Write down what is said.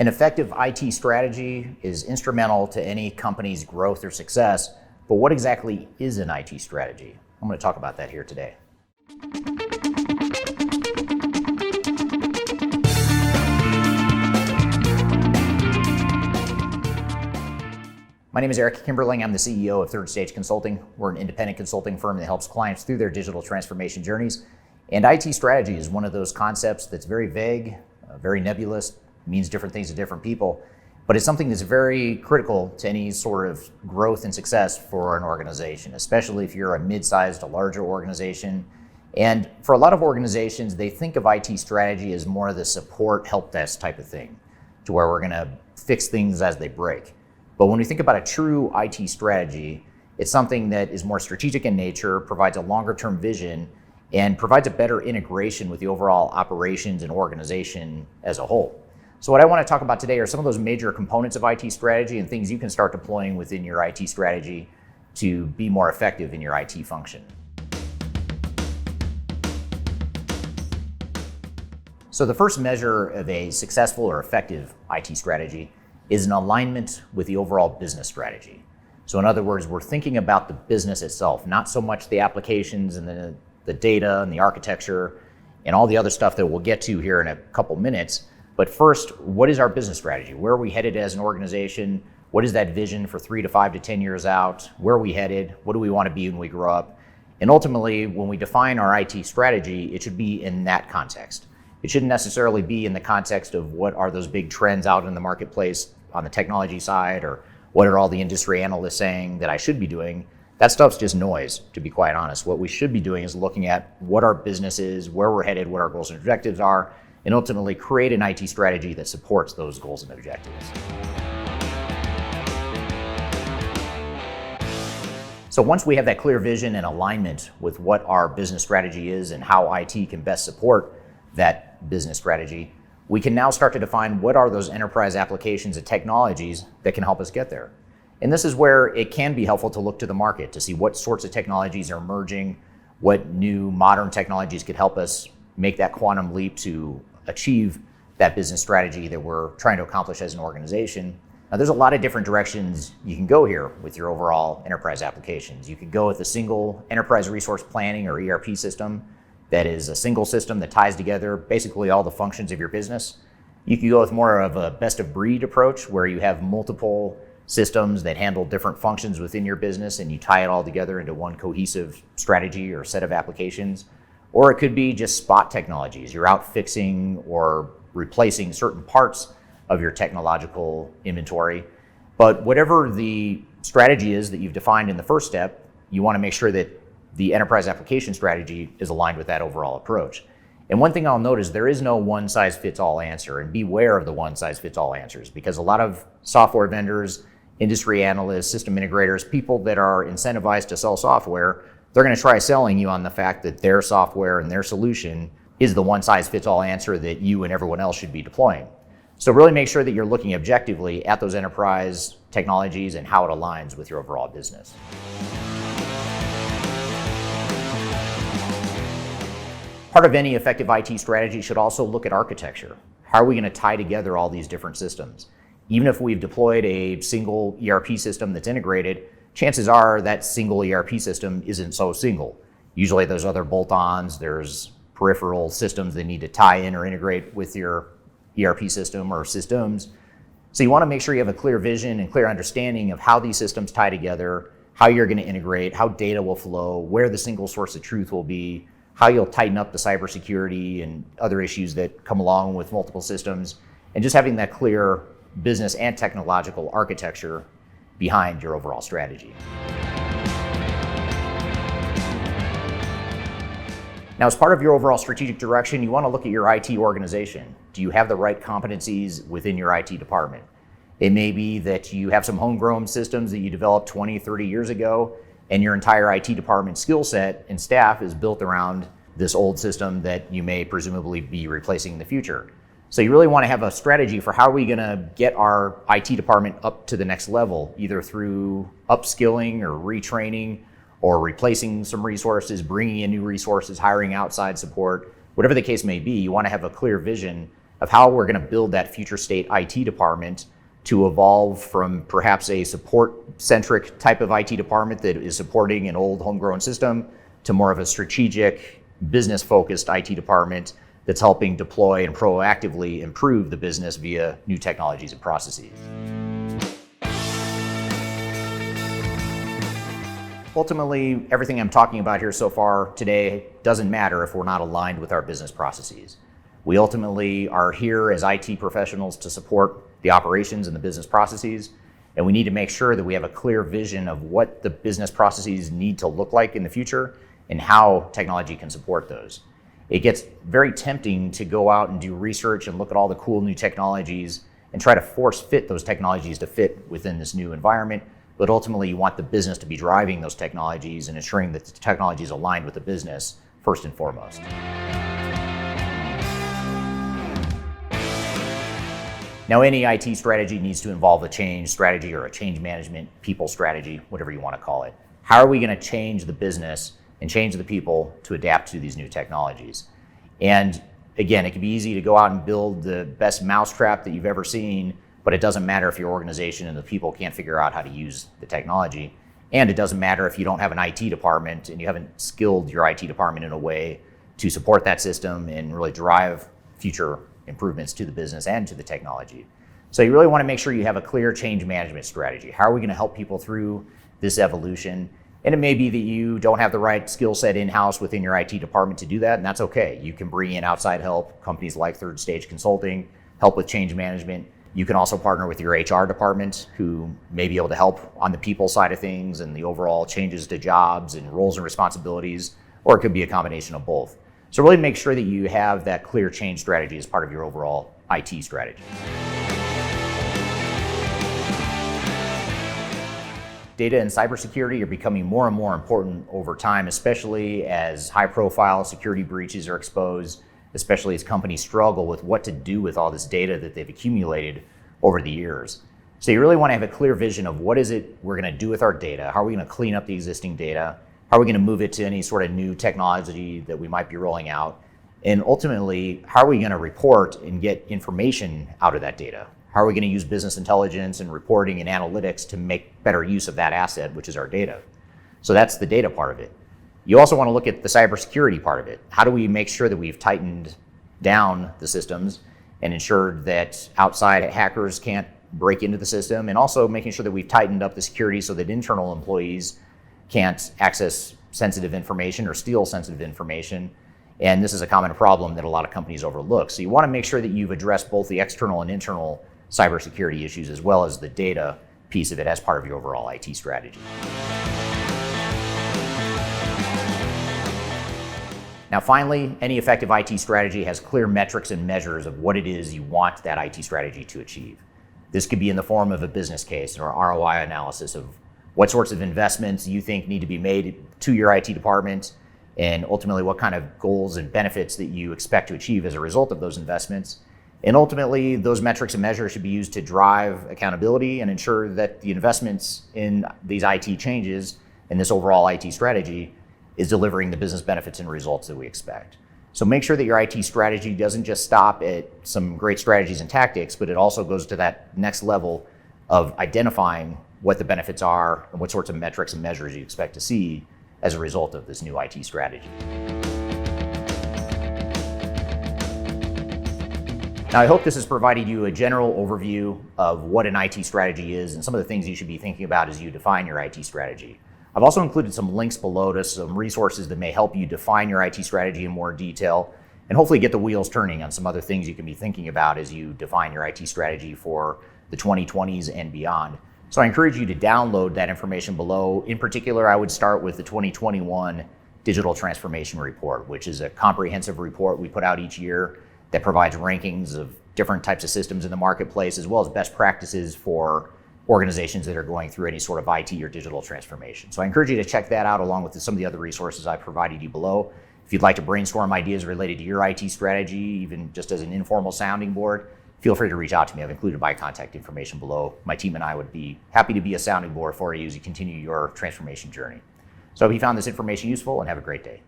An effective IT strategy is instrumental to any company's growth or success, but what exactly is an IT strategy? I'm going to talk about that here today. My name is Eric Kimberling. I'm the CEO of Third Stage Consulting. We're an independent consulting firm that helps clients through their digital transformation journeys. And IT strategy is one of those concepts that's very vague, very nebulous, means different things to different people, but it's something that's very critical to any sort of growth and success for an organization, especially if you're a mid-sized, a larger organization. And for a lot of organizations, they think of IT strategy as more of the support help desk type of thing, to where we're going to fix things as they break. But when we think about a true IT strategy, it's something that is more strategic in nature, provides a longer term vision, and provides a better integration with the overall operations and organization as a whole. So what I want to talk about today are some of those major components of IT strategy and things you can start deploying within your IT strategy to be more effective in your IT function. So the first measure of a successful or effective IT strategy is an alignment with the overall business strategy. So in other words, we're thinking about the business itself, not so much the applications and the data and the architecture and all the other stuff that we'll get to here in a couple minutes. But first, what is our business strategy? Where are we headed as an organization? What is that vision for 3 to 5 to 10 years out? Where are we headed? What do we want to be when we grow up? And ultimately, when we define our IT strategy, it should be in that context. It shouldn't necessarily be in the context of what are those big trends out in the marketplace on the technology side, or what are all the industry analysts saying that I should be doing. That stuff's just noise, to be quite honest. What we should be doing is looking at what our business is, where we're headed, what our goals and objectives are, and ultimately create an IT strategy that supports those goals and objectives. So once we have that clear vision and alignment with what our business strategy is and how IT can best support that business strategy, we can now start to define what are those enterprise applications and technologies that can help us get there. And this is where it can be helpful to look to the market to see what sorts of technologies are emerging, what new modern technologies could help us make that quantum leap to achieve that business strategy that we're trying to accomplish as an organization. Now, there's a lot of different directions you can go here with your overall enterprise applications. You could go with a single enterprise resource planning or ERP system that is a single system that ties together basically all the functions of your business. You could go with more of a best of breed approach where you have multiple systems that handle different functions within your business and you tie it all together into one cohesive strategy or set of applications. Or it could be just spot technologies. You're out fixing or replacing certain parts of your technological inventory. But whatever the strategy is that you've defined in the first step, you want to make sure that the enterprise application strategy is aligned with that overall approach. And one thing I'll note is there is no one-size-fits-all answer, and beware of the one-size-fits-all answers, because a lot of software vendors, industry analysts, system integrators, people that are incentivized to sell software, they're going to try selling you on the fact that their software and their solution is the one-size-fits-all answer that you and everyone else should be deploying. So really make sure that you're looking objectively at those enterprise technologies and how it aligns with your overall business. Part of any effective IT strategy should also look at architecture. How are we going to tie together all these different systems? Even if we've deployed a single ERP system that's integrated, chances are that single ERP system isn't so single. Usually there's other bolt-ons, there's peripheral systems that need to tie in or integrate with your ERP system or systems. So you want to make sure you have a clear vision and clear understanding of how these systems tie together, how you're going to integrate, how data will flow, where the single source of truth will be, how you'll tighten up the cybersecurity and other issues that come along with multiple systems, and just having that clear business and technological architecture behind your overall strategy. Now, as part of your overall strategic direction, you want to look at your IT organization. Do you have the right competencies within your IT department? It may be that you have some homegrown systems that you developed 20, 30 years ago, and your entire IT department skill set and staff is built around this old system that you may presumably be replacing in the future. So you really want to have a strategy for how are we going to get our IT department up to the next level, either through upskilling or retraining or replacing some resources, bringing in new resources, hiring outside support, whatever the case may be. You want to have a clear vision of how we're going to build that future state IT department to evolve from perhaps a support-centric type of IT department that is supporting an old homegrown system to more of a strategic, business-focused IT department that's helping deploy and proactively improve the business via new technologies and processes. Ultimately, everything I'm talking about here so far today doesn't matter if we're not aligned with our business processes. We ultimately are here as IT professionals to support the operations and the business processes, and we need to make sure that we have a clear vision of what the business processes need to look like in the future and how technology can support those. It gets very tempting to go out and do research and look at all the cool new technologies and try to force fit those technologies to fit within this new environment. But ultimately, you want the business to be driving those technologies and ensuring that the technology is aligned with the business first and foremost. Now, any IT strategy needs to involve a change strategy or a change management people strategy, whatever you want to call it. How are we going to change the business and change the people to adapt to these new technologies? And again, it can be easy to go out and build the best mousetrap that you've ever seen, but it doesn't matter if your organization and the people can't figure out how to use the technology. And it doesn't matter if you don't have an IT department and you haven't skilled your IT department in a way to support that system and really drive future improvements to the business and to the technology. So you really want to make sure you have a clear change management strategy. How are we going to help people through this evolution? And it may be that you don't have the right skill set in-house within your IT department to do that, and that's okay. You can bring in outside help, companies like Third Stage Consulting, help with change management. You can also partner with your HR department, who may be able to help on the people side of things and the overall changes to jobs and roles and responsibilities, or it could be a combination of both. So really make sure that you have that clear change strategy as part of your overall IT strategy. Data and cybersecurity are becoming more and more important over time, especially as high-profile security breaches are exposed, especially as companies struggle with what to do with all this data that they've accumulated over the years. So you really want to have a clear vision of what is it we're going to do with our data, how are we going to clean up the existing data, how are we going to move it to any sort of new technology that we might be rolling out, and ultimately, how are we going to report and get information out of that data? How are we going to use business intelligence and reporting and analytics to make better use of that asset, which is our data? So that's the data part of it. You also want to look at the cybersecurity part of it. How do we make sure that we've tightened down the systems and ensured that outside hackers can't break into the system, and also making sure that we've tightened up the security so that internal employees can't access sensitive information or steal sensitive information. And this is a common problem that a lot of companies overlook. So you want to make sure that you've addressed both the external and internal cybersecurity issues as well as the data piece of it as part of your overall IT strategy. Now finally, any effective IT strategy has clear metrics and measures of what it is you want that IT strategy to achieve. This could be in the form of a business case or ROI analysis of what sorts of investments you think need to be made to your IT department, and ultimately what kind of goals and benefits that you expect to achieve as a result of those investments. And ultimately, those metrics and measures should be used to drive accountability and ensure that the investments in these IT changes and this overall IT strategy is delivering the business benefits and results that we expect. So make sure that your IT strategy doesn't just stop at some great strategies and tactics, but it also goes to that next level of identifying what the benefits are and what sorts of metrics and measures you expect to see as a result of this new IT strategy. Now, I hope this has provided you a general overview of what an IT strategy is and some of the things you should be thinking about as you define your IT strategy. I've also included some links below to some resources that may help you define your IT strategy in more detail and hopefully get the wheels turning on some other things you can be thinking about as you define your IT strategy for the 2020s and beyond. So I encourage you to download that information below. In particular, I would start with the 2021 Digital Transformation Report, which is a comprehensive report we put out each year that provides rankings of different types of systems in the marketplace, as well as best practices for organizations that are going through any sort of IT or digital transformation. So I encourage you to check that out along with some of the other resources I provided you below. If you'd like to brainstorm ideas related to your IT strategy, even just as an informal sounding board, feel free to reach out to me. I've included my contact information below. My team and I would be happy to be a sounding board for you as you continue your transformation journey. So I hope you found this information useful and have a great day.